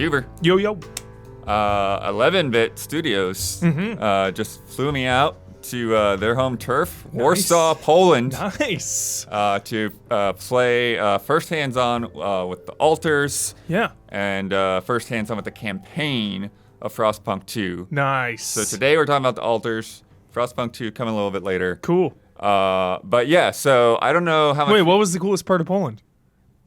Huber. Yo, yo. 11-Bit Studios just flew me out to their home turf, Nice. Warsaw, Poland, Nice. to play first hands-on with the alters Yeah. and first hands-on with the campaign of Frostpunk 2. Nice. So today we're talking about the alters. Frostpunk 2 coming a little bit later. Cool. But yeah, so I don't know how much... Wait, what was the coolest part of Poland?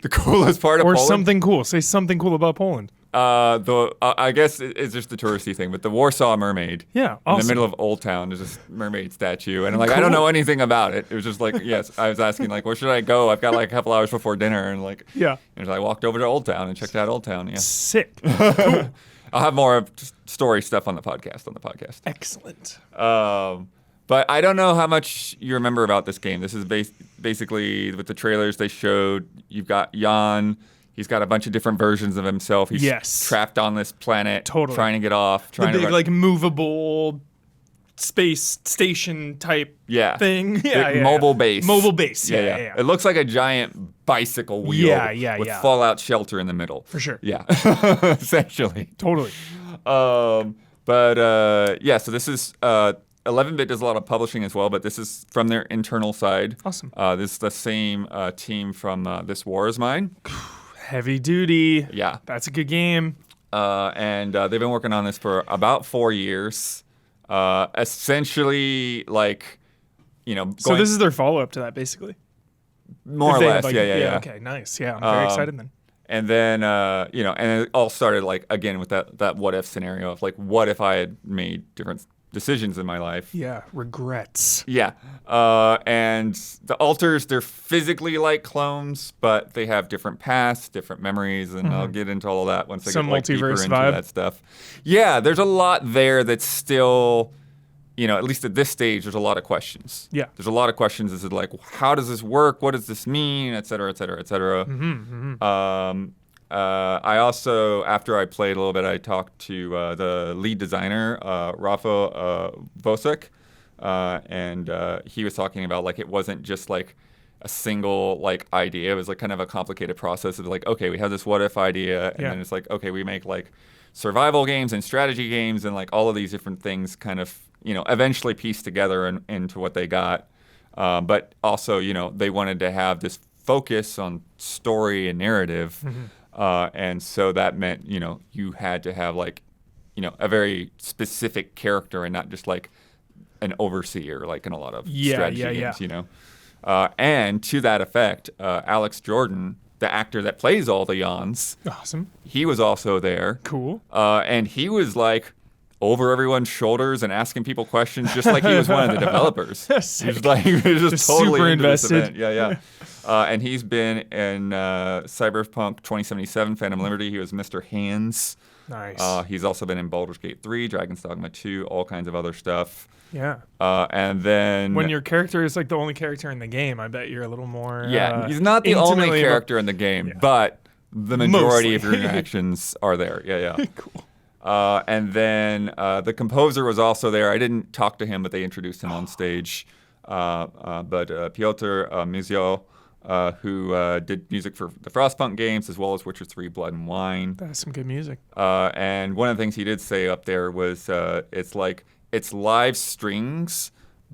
The coolest part of Or Poland? something cool. Say something cool about Poland. I guess it's just the touristy thing, but the Warsaw Mermaid. Yeah, In awesome. the middle of Old Town, there's this mermaid statue, and I'm like, I Cool. don't know anything about it. It was just like, yes, I was asking like, where should I go? I've got like a couple hours before dinner, and like, Yeah. and I walked over to Old Town and checked out Old Town. Yeah, Sick. I'll have more of just story stuff on the podcast. Excellent. But I don't know how much you remember about this game. This is basically with the trailers they showed. You've got Jan. He's got a bunch of different versions of himself. He's trapped on this planet, Totally. trying to get off. The big, like, movable space station type thing. Big mobile base. Mobile base. Yeah. It looks like a giant bicycle wheel with fallout shelter in the middle. For sure. Yeah, essentially. Totally. So this is 11-Bit does a lot of publishing as well, but this is from their internal side. Awesome. This is the same team from This War Is Mine. Heavy duty. Yeah. That's a good game. And they've been working on this for about 4 years. Essentially, like, So this is their follow-up to that, basically? More or less, yeah. Okay, nice. Yeah, I'm very excited then. And then, and it all started, like, again, with that what-if scenario of, like, what if I had made different decisions in my life? Yeah, regrets. Yeah. And the alters, they're physically like clones, but they have different pasts, different memories, and I'll get into all of that once I Some get like, deeper multiverse into vibe. that stuff. Yeah, there's a lot there that's still, at least at this stage, there's a lot of questions. Yeah. There's a lot of questions. Is it like, how does this work? What does this mean? Et cetera, et cetera, et cetera. I also, after I played a little bit, I talked to the lead designer, Rafa Vosek, and he was talking about, like, it wasn't just, like, a single, like, idea. It was, like, kind of a complicated process of, like, okay, we have this what-if idea, and then it's like, okay, we make, like, survival games and strategy games and, like, all of these different things kind of, eventually pieced together into what they got. But also, they wanted to have this focus on story and narrative. And so that meant, you had to have, like, a very specific character and not just, like, an overseer, like in a lot of strategy games, And to that effect, Alex Jordan, the actor that plays all the Jans, Awesome. he was also there. Cool. And he was, like, over everyone's shoulders and asking people questions just like he was one of the developers. He was just totally super into this invested. event. Yeah. And he's been in Cyberpunk 2077, Phantom Liberty. He was Mr. Hands. Nice. He's also been in Baldur's Gate 3, Dragon's Dogma 2, all kinds of other stuff. Yeah. And then... When your character is, like, the only character in the game, I bet you're a little more... he's not the only intimately character in the game, but the majority Mostly. of your interactions are there. Yeah. Cool. And then the composer was also there. I didn't talk to him, but they introduced him on stage. But Piotr Mizio, who did music for the Frostpunk games as well as Witcher 3 Blood and Wine. That's some good music. And one of the things he did say up there was it's live strings,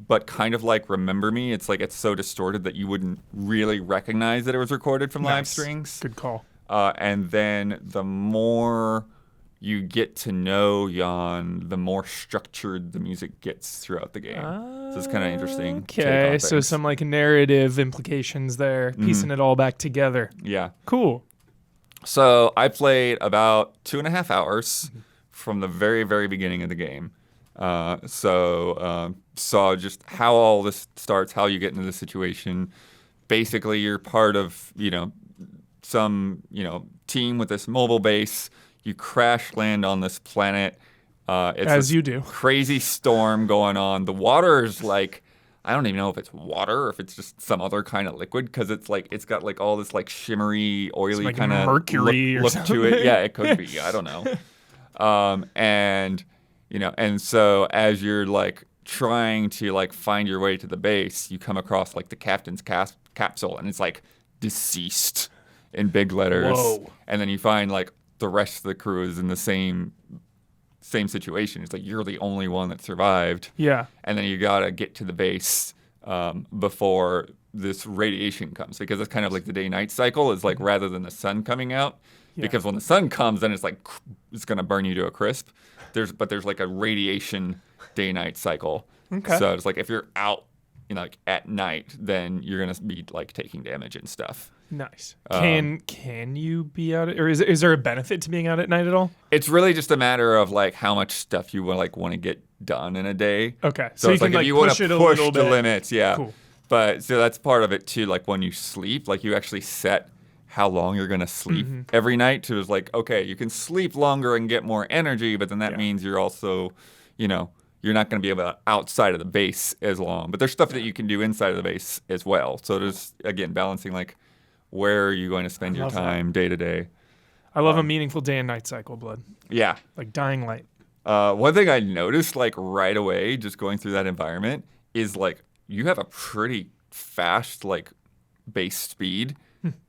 but kind of like Remember Me. It's like it's so distorted that you wouldn't really recognize that it was recorded from live strings. Good call. And then the more you get to know Jan, the more structured the music gets throughout the game. So it's kind of interesting. Okay, so some, like, narrative implications there, piecing it all back together. Yeah. Cool. So I played about 2.5 hours from the very, very beginning of the game. Saw just how all this starts, how you get into the situation. Basically, you're part of, some, team with this mobile base. You crash land on this planet. It's As you do. Crazy storm going on. The water is like, I don't even know if it's water or if it's just some other kind of liquid, because it's like it's got like all this like shimmery, oily like kind of mercury or look something. to it. Yeah, it could be. I don't know. And so as you're like trying to like find your way to the base, you come across like the captain's capsule, and it's like deceased in big letters. Whoa. And then you find like the rest of the crew is in the same situation. It's like you're the only one that survived. Yeah. And then you gotta get to the base before this radiation comes, because it's kind of like the day-night cycle is like rather than the sun coming out. Yeah. Because when the sun comes, then it's like it's gonna burn you to a crisp. There's like a radiation day-night cycle. Okay. So it's like if you're out, like at night, then you're gonna be like taking damage and stuff. Nice. Can you be out, or is there a benefit to being out at night at all? It's really just a matter of like how much stuff you want to get done in a day. Okay. So it's you like can if you want to push the bit. limits, yeah. Cool. But so that's part of it too. Like when you sleep, like you actually set how long you're gonna sleep every night. To is like, okay, you can sleep longer and get more energy, but then that means you're also, you're not going to be able to outside of the base as long. But there's stuff that you can do inside of the base as well. So there's, again, balancing like where are you going to spend your time day to day. I love a meaningful day and night cycle, Blood. Yeah. Like Dying Light. One thing I noticed like right away just going through that environment is like you have a pretty fast like base speed.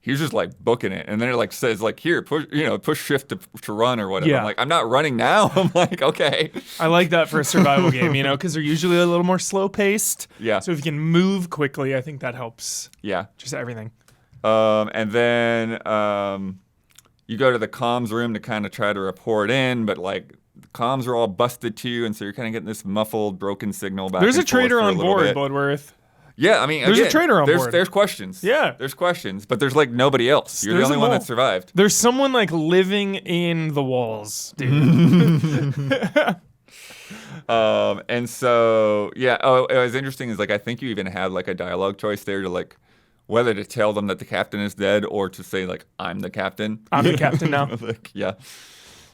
He's just like booking it, and then it like says like here push shift to run or whatever. Yeah. I'm like, I'm not running now. I'm like, okay. I like that for a survival game, because they're usually a little more slow paced. Yeah. So if you can move quickly, I think that helps. Yeah. Just everything. And then you go to the comms room to kind of try to report in, but like the comms are all busted too, and so you're kind of getting this muffled, broken signal back. There's and a trader forth on for a board, bit. Bloodworth. Yeah, I mean, there's a trader on board. There's questions. Yeah. There's questions, but there's like nobody else. You're the only one that survived. There's someone like living in the walls, dude. And so, yeah. Oh, it was interesting is like, I think you even had like a dialogue choice there to like, whether to tell them that the captain is dead or to say like, I'm the captain. I'm the captain now. Like, yeah.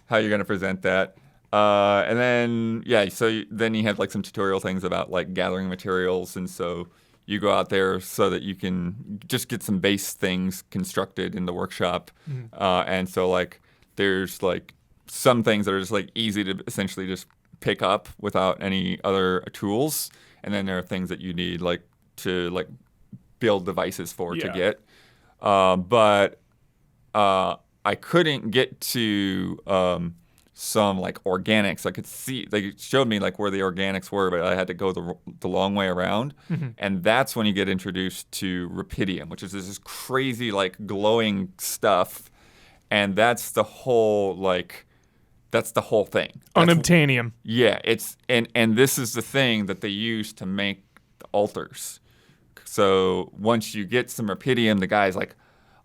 How you're going to present that. And then, yeah, so then you have like some tutorial things about like gathering materials. And so you go out there so that you can just get some base things constructed in the workshop. And so like there's like some things that are just like easy to essentially just pick up without any other tools. And then there are things that you need like to like build devices for to get. But I couldn't get to some like organics. I could see, they showed me like where the organics were, but I had to go the long way around. And that's when you get introduced to rupidium, which is this crazy like glowing stuff. And that's the whole thing. Unobtainium. Yeah, it's and this is the thing that they use to make the altars. So once you get some rupidium, the guy's like,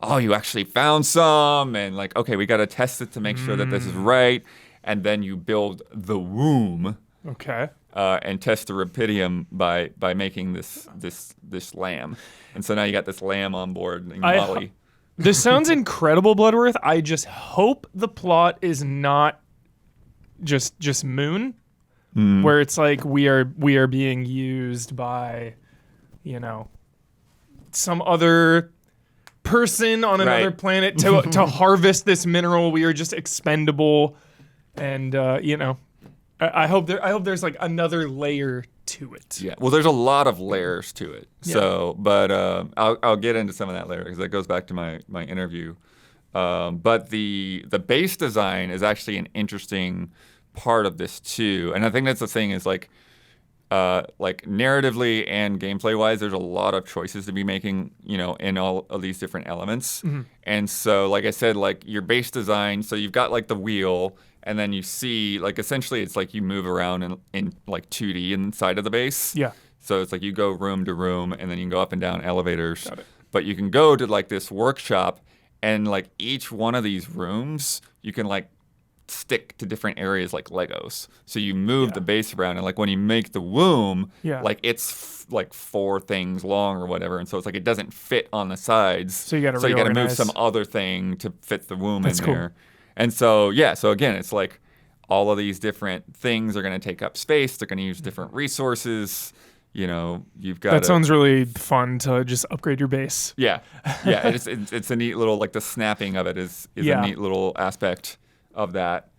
oh, you actually found some, and like, okay, we got to test it to make sure that this is right. And then you build the womb. Okay. And test the rupidium by making this lamb. And so now you got this lamb on board named Molly. This sounds incredible, Bloodworth. I just hope the plot is not just Moon, where it's like we are being used by, some other person on another planet to harvest this mineral. We are just expendable, and I hope there's like another layer to it. Yeah, well, there's a lot of layers to it. Yeah. So, but I'll get into some of that later because that goes back to my interview. But the base design is actually an interesting part of this too, and I think that's the thing is like narratively and gameplay wise, there's a lot of choices to be making, in all of these different elements. And so, like I said, like your base design, so you've got like the wheel, and then you see like essentially it's like you move around in like 2D inside of the base. Yeah. So it's like you go room to room, and then you can go up and down elevators. Got it. But you can go to like this workshop, and like each one of these rooms, you can like stick to different areas like Legos. So you move the base around, and like when you make the womb, like it's like 4 things long or whatever, and so it's like it doesn't fit on the sides. So you got to move some other thing to fit the womb That's in cool. there. And so so again, it's like all of these different things are going to take up space. They're going to use different resources. You've got that sounds really fun to just upgrade your base. Yeah. It's a neat little like the snapping of it is a neat little aspect of that.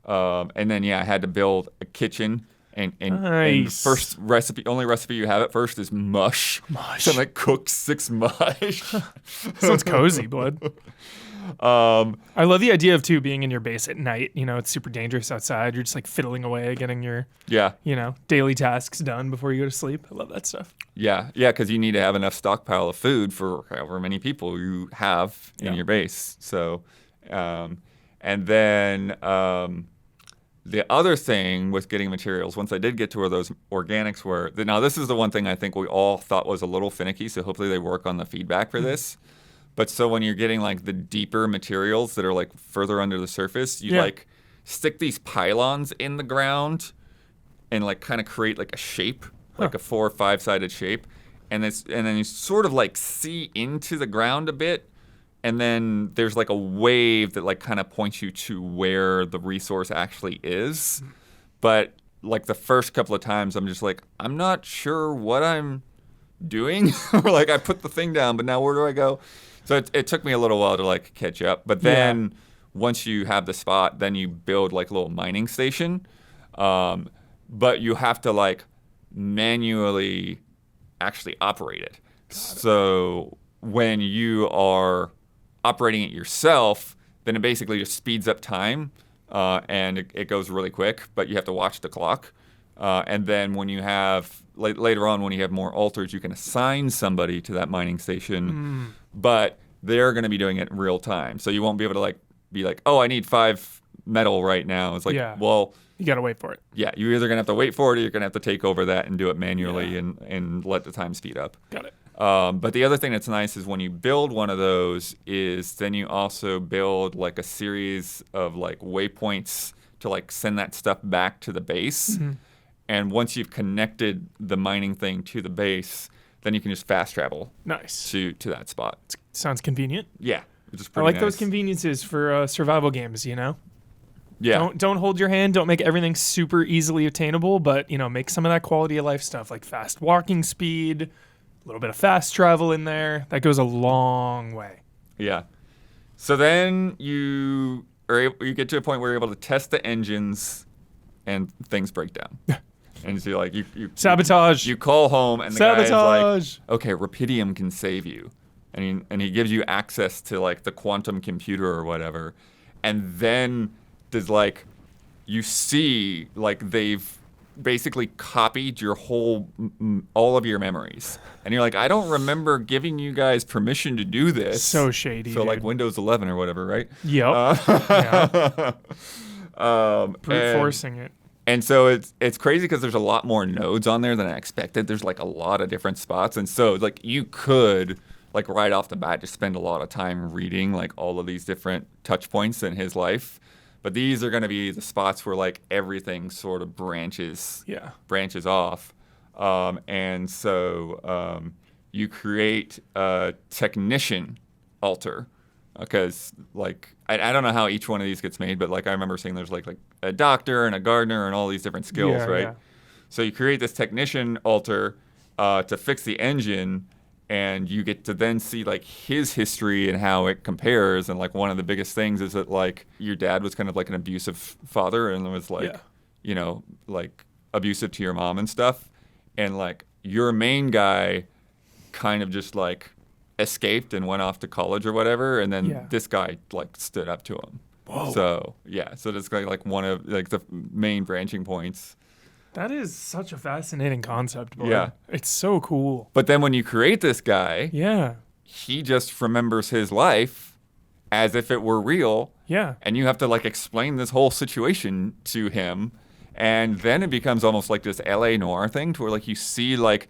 And then I had to build a kitchen, and nice. the only recipe you have at first is mush. So like cook 6 mush. Sounds cozy, Blood. I love the idea of too being in your base at night. You know, it's super dangerous outside. You're just like fiddling away, getting your Yeah. daily tasks done before you go to sleep. I love that stuff. Yeah, because you need to have enough stockpile of food for however many people you have in your base. So, and then the other thing with getting materials, once I did get to where those organics were, now this is the one thing I think we all thought was a little finicky, so hopefully they work on the feedback for this. But so when you're getting like the deeper materials that are like further under the surface, you like stick these pylons in the ground and like kind of create like a shape, like a 4 or 5 sided shape. And then you sort of like see into the ground a bit. And then there's like a wave that like kind of points you to where the resource actually is. But like the first couple of times, I'm just like, I'm not sure what I'm doing. Or like I put the thing down, but now where do I go? So it took me a little while to like catch up. But then once you have the spot, then you build like a little mining station. But you have to like manually actually operate it. So when you are operating it yourself, then it basically just speeds up time and it goes really quick, but you have to watch the clock. And then when you have, later on when you have more altars, you can assign somebody to that mining station, but they're going to be doing it in real time. So you won't be able to like be like, oh, I need 5 metal right now. It's like, well, you got to wait for it. Yeah, you're either going to have to wait for it or you're going to have to take over that and do it manually and let the time speed up. Got it. But the other thing that's nice is when you build one of those is then you also build like a series of like waypoints to like send that stuff back to the base. And once you've connected the mining thing to the base, then you can just fast travel to that spot. Sounds convenient. Yeah. It's I like those conveniences for survival games, you know? Yeah. Don't hold your hand. Don't make everything super easily attainable, but, make some of that quality of life stuff like fast walking speed, a little bit of fast travel in there. That goes a long way. Yeah. So then you get to a point where you're able to test the engines and things break down. And so like you sabotage. You call home and the guy is like, okay, Rapidium can save you. And he gives you access to like the quantum computer or whatever. And then there's like, you see like they've basically copied your all of your memories. And you're like, I don't remember giving you guys permission to do this. So shady. So like Windows 11 or whatever, right? Yep. Brute forcing it. And so it's crazy because there's a lot more nodes on there than I expected. There's like a lot of different spots. And so like you could like right off the bat just spend a lot of time reading like all of these different touch points in his life. But these are going to be the spots where like everything sort of branches off. And so you create a technician altar because like I don't know how each one of these gets made, but like I remember seeing there's like a doctor and a gardener and all these different skills, right? Yeah. So you create this technician altar to fix the engine, and you get to then see like his history and how it compares. And like one of the biggest things is that like your dad was kind of like an abusive father and was like, like abusive to your mom and stuff. And like your main guy kind of just like escaped and went off to college or whatever. And then this guy like stood up to him. Whoa. So so that's like one of like the main branching points. That is such a fascinating concept, boy. Yeah. It's so cool. But then when you create this guy, he just remembers his life as if it were real. Yeah. And you have to like explain this whole situation to him. And then it becomes almost like this LA noir thing to where like you see like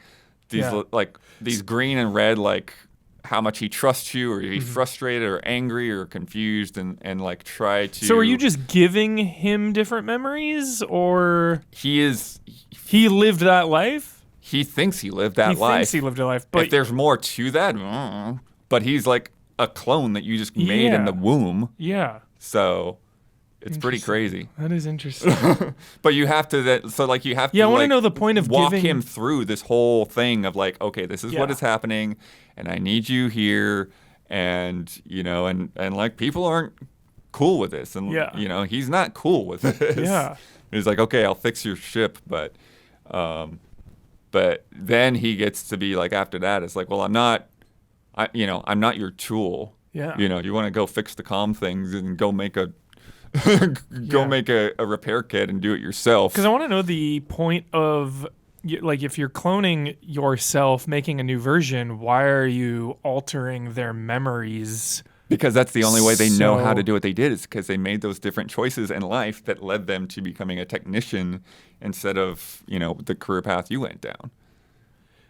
these like these green and red like how much he trusts you, or he's frustrated or angry or confused, and like try to. So are you just giving him different memories, or he lived that life? He thinks he lived that life. He thinks he lived a life, but if there's more to that, but he's like a clone that you just made in the womb. Yeah. So it's pretty crazy. That is interesting. But you have to you have to. Yeah, I want to know the point of walk him through this whole thing of like, okay, this is what is happening, and I need you here, and and like people aren't cool with this, and he's not cool with this. Yeah. He's like, okay, I'll fix your ship, but then he gets to be like after that, it's like, well, I'm not your tool. Yeah. You know, you want to go fix the comm things and go make a make a repair kit and do it yourself. Because I want to know the point of, like, if you're cloning yourself, making a new version, why are you altering their memories? Because that's the only way they know how to do what they did, is because they made those different choices in life that led them to becoming a technician instead of, you know, the career path you went down.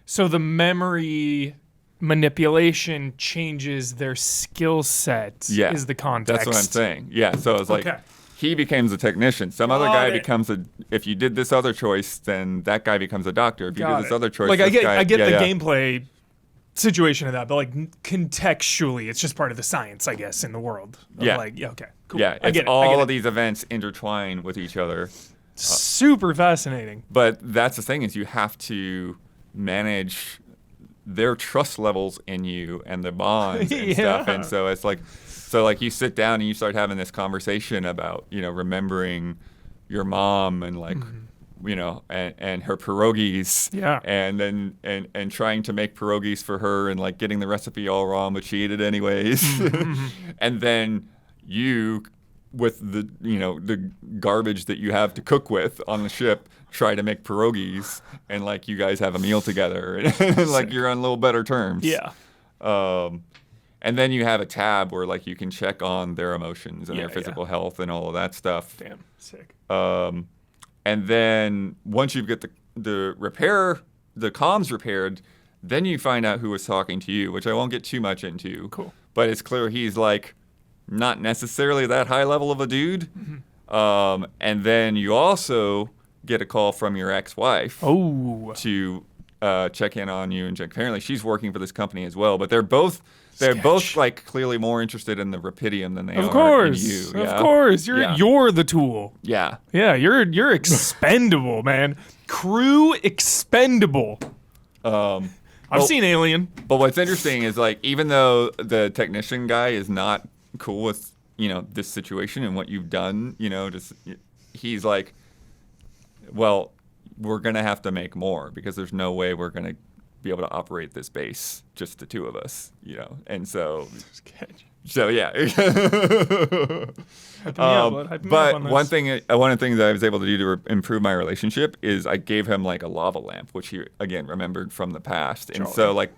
So the memory manipulation changes their skill set, Yeah. is the context. That's what I'm saying. Yeah, so it's like he becomes a technician. Some other guy becomes if you did this other choice, then that guy becomes a doctor. If you did this other choice, like I get the yeah. gameplay situation of that, but like contextually, it's just part of the science, I guess, in the world. Yeah. Like, okay, cool. Yeah, I get it. all of these events intertwine with each other. Super fascinating. But that's the thing, is you have to manage their trust levels in you and the bonds and stuff. And so it's like, you sit down and you start having this conversation about, you know, remembering your mom and like, you know, and her pierogies. Yeah. And then and trying to make pierogies for her and like getting the recipe all wrong, but she ate it anyways. And then you, with the, you know, the garbage that you have to cook with on the ship, try to make pierogies, and like you guys have a meal together, and like you're on a little better terms. Yeah. And then you have a tab where like you can check on their emotions and their physical health and all of that stuff. Damn, sick. And then once you get the comms repaired, then you find out who was talking to you, which I won't get too much into. Cool. But it's clear he's like not necessarily that high level of a dude. And then you also get a call from your ex-wife to check in on you, and apparently she's working for this company as well. But they're both like clearly more interested in the Rapidium than they are in you. Of course, you're the tool. Yeah. Yeah, you're expendable, man. Crew expendable. I've seen Alien. But what's interesting is like, even though the technician guy is not cool with, you know, this situation and what you've done, you know, just he's like, well, we're gonna have to make more because there's no way we're gonna be able to operate this base, just the two of us, you know. And so yeah. But one of the things that I was able to do to improve my relationship is I gave him like a lava lamp, which he again remembered from the past. And so like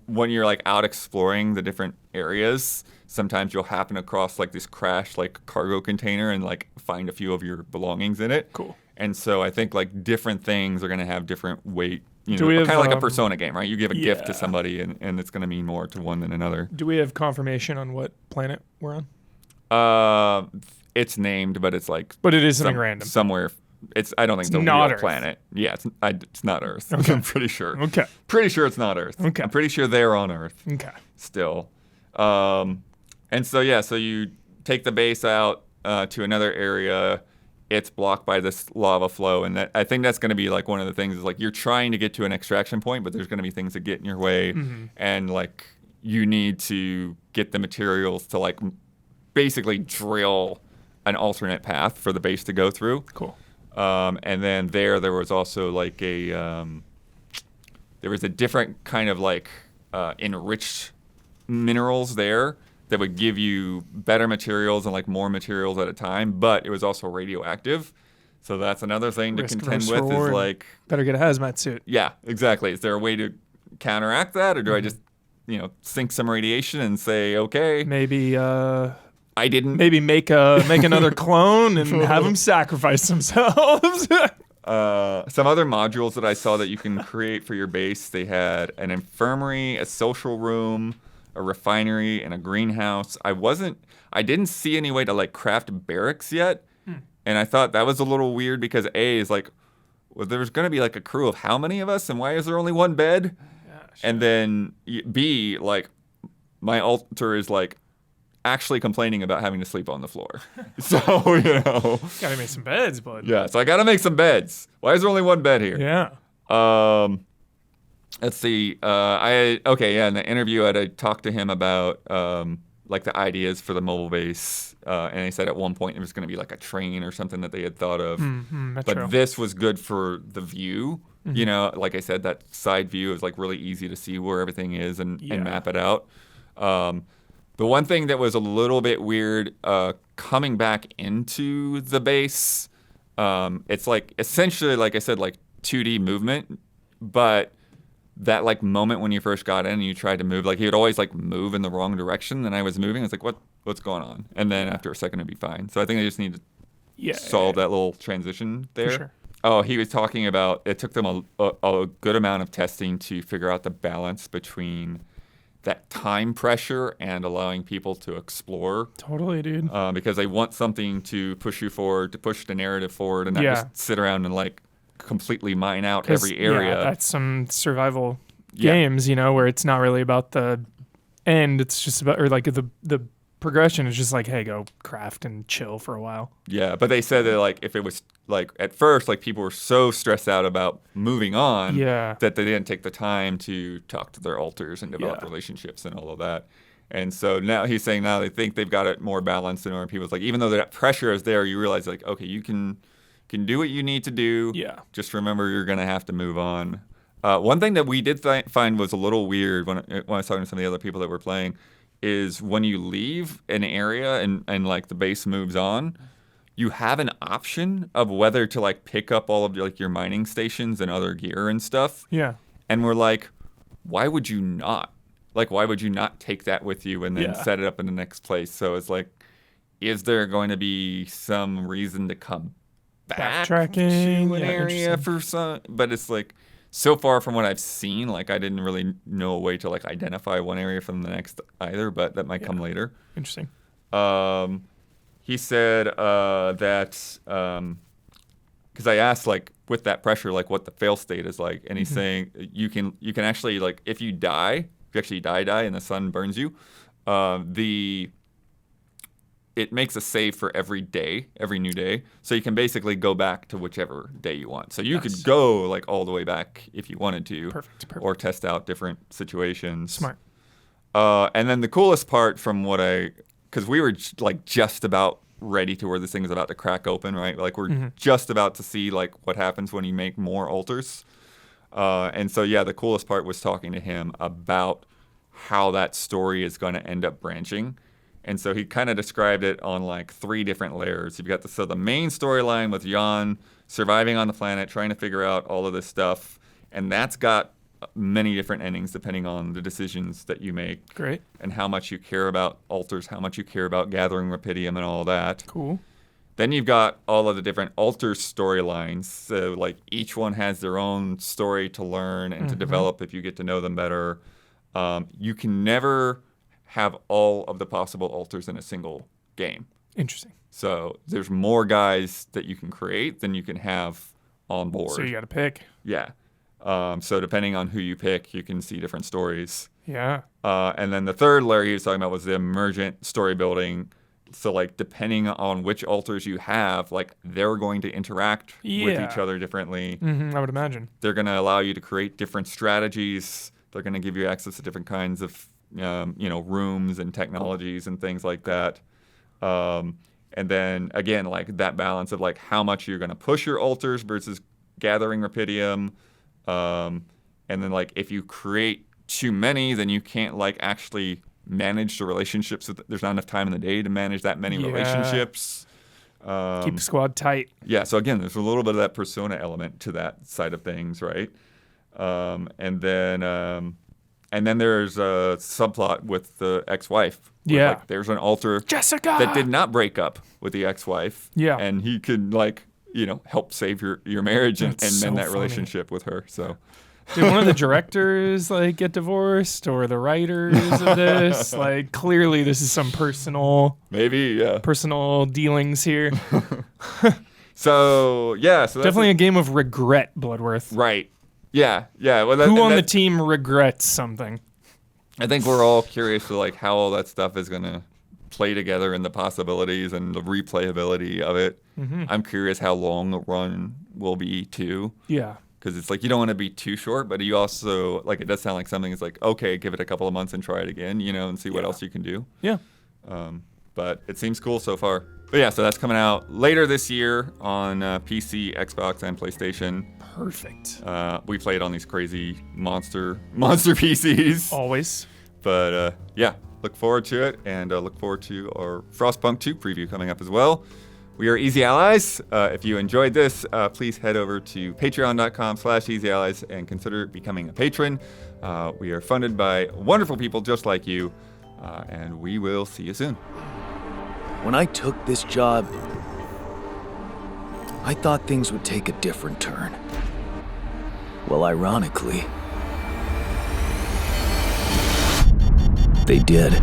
when you're like out exploring the different areas, sometimes you'll happen across like this crashed like cargo container and like find a few of your belongings in it. Cool. And so I think like different things are gonna have different weight. You know, kind of like a Persona game, right? You give a gift to somebody, and it's going to mean more to one than another. Do we have confirmation on what planet we're on? It's named, but it's like. But it is something random. Somewhere. I don't think it's a not real Earth. planet. Yeah, it's not Earth. Okay. I'm pretty sure. Okay. Pretty sure it's not Earth. Okay. I'm pretty sure they're on Earth. Okay. Still. And so so you take the base out to another area. It's blocked by this lava flow, and I think that's going to be like one of the things is like you're trying to get to an extraction point, but there's going to be things that get in your way, and like you need to get the materials to like basically drill an alternate path for the base to go through. Cool. And then there was also like there was a different kind of like enriched minerals there that would give you better materials and like more materials at a time, but it was also radioactive. So that's another thing to contend with is like... Better get a hazmat suit. Yeah, exactly. Is there a way to counteract that, or do I just, you know, sink some radiation and say, okay... Maybe, I didn't... Maybe make another clone and have them sacrifice themselves. Some other modules that I saw that you can create for your base, they had an infirmary, a social room, a refinery, and a greenhouse. I didn't see any way to like craft barracks yet. And I thought that was a little weird because A is like, well, there's going to be like a crew of how many of us? And why is there only one bed? Yeah, sure. And then B, like my alter is like actually complaining about having to sleep on the floor. So, you know. Gotta make some beds, bud. Yeah, so I got to make some beds. Why is there only one bed here? Yeah. Let's see. In the interview, I talked to him about like the ideas for the mobile base, and he said at one point there was going to be like a train or something that they had thought of. But this was good for the view. You know, like I said, that side view is like really easy to see where everything is and map it out. The one thing that was a little bit weird, coming back into the base, it's like essentially, like I said, like 2D movement, but that like moment when you first got in and you tried to move, like he would always like move in the wrong direction, and I was moving. I was like, what's going on? And then after a second, it'd be fine. So I think they just need to solve that little transition there. For sure. Oh, he was talking about it took them a good amount of testing to figure out the balance between that time pressure and allowing people to explore. Totally, dude. Because they want something to push you forward, to push the narrative forward, and not just sit around and like completely mine out every area. Yeah, that's some survival games, you know, where it's not really about the end. It's just about, or like the progression is just like, hey, go craft and chill for a while. Yeah, but they said that like if it was like at first, like people were so stressed out about moving on that they didn't take the time to talk to their alters and develop relationships and all of that. And so now he's saying now they think they've got it more balanced, and people's like, even though that pressure is there, you realize like, okay, you can do what you need to do. Yeah. Just remember you're gonna have to move on. One thing that we did find was a little weird when I was talking to some of the other people that were playing is when you leave an area and like the base moves on, you have an option of whether to like pick up all of like your mining stations and other gear and stuff. Yeah. And we're like, why would you not? Like, why would you not take that with you and then set it up in the next place? So it's like, is there going to be some reason to come back to an area for some? But it's like, so far from what I've seen, like I didn't really know a way to like identify one area from the next either, but that might come later. Interesting. He said that because I asked like with that pressure, like what the fail state is like, and he's saying you can actually like if you actually die and the sun burns you, it makes a save for every new day. So you can basically go back to whichever day you want. So you could go like all the way back if you wanted to. Perfect. Or test out different situations. Smart. And then the coolest part from because we were like just about ready to where this thing is about to crack open, right? Like we're just about to see like what happens when you make more altars. And so, the coolest part was talking to him about how that story is going to end up branching. And so he kind of described it on like 3 different layers. You've got the main storyline with Jan surviving on the planet, trying to figure out all of this stuff. And that's got many different endings depending on the decisions that you make. Great. And how much you care about altars, how much you care about gathering Rapidium and all that. Cool. Then you've got all of the different altar storylines. So like each one has their own story to learn and to develop if you get to know them better. You can never have all of the possible altars in a single game. Interesting. So there's more guys that you can create than you can have on board. So you got to pick. Yeah. So depending on who you pick, you can see different stories. Yeah. And then the third layer he was talking about was the emergent story building. So like depending on which altars you have, like they're going to interact with each other differently. I would imagine. They're going to allow you to create different strategies. They're going to give you access to different kinds of rooms and technologies and things like that. And then again, like that balance of like how much you're going to push your altars versus gathering Rapidium. And then like if you create too many, then you can't like actually manage the relationships. There's not enough time in the day to manage that many relationships. Keep the squad tight. Yeah. So again, there's a little bit of that persona element to that side of things, right? And then there's a subplot with the ex-wife. Yeah. Like, there's an altar Jessica that did not break up with the ex-wife. Yeah. And he could help save your marriage and mend that relationship with her. So. Did one of the directors like get divorced, or the writers of this? Like clearly this is some personal dealings here. So that's definitely a game of regret, Bloodworth. Right. Yeah. Well, who on the team regrets something? I think we're all curious to like how all that stuff is gonna play together and the possibilities and the replayability of it. I'm curious how long the run will be too. Yeah. Because it's like you don't want to be too short, but you also like it does sound like something is like, okay, give it a couple of months and try it again, and see what else you can do. Yeah. But it seems cool so far. But so that's coming out later this year on PC, Xbox, and PlayStation. Perfect. We played on these crazy monster PCs. Always. But look forward to it, and look forward to our Frostpunk 2 preview coming up as well. We are Easy Allies. If you enjoyed this, please head over to patreon.com/easyallies and consider becoming a patron. We are funded by wonderful people just like you, and we will see you soon. When I took this job, I thought things would take a different turn. Well, ironically, they did.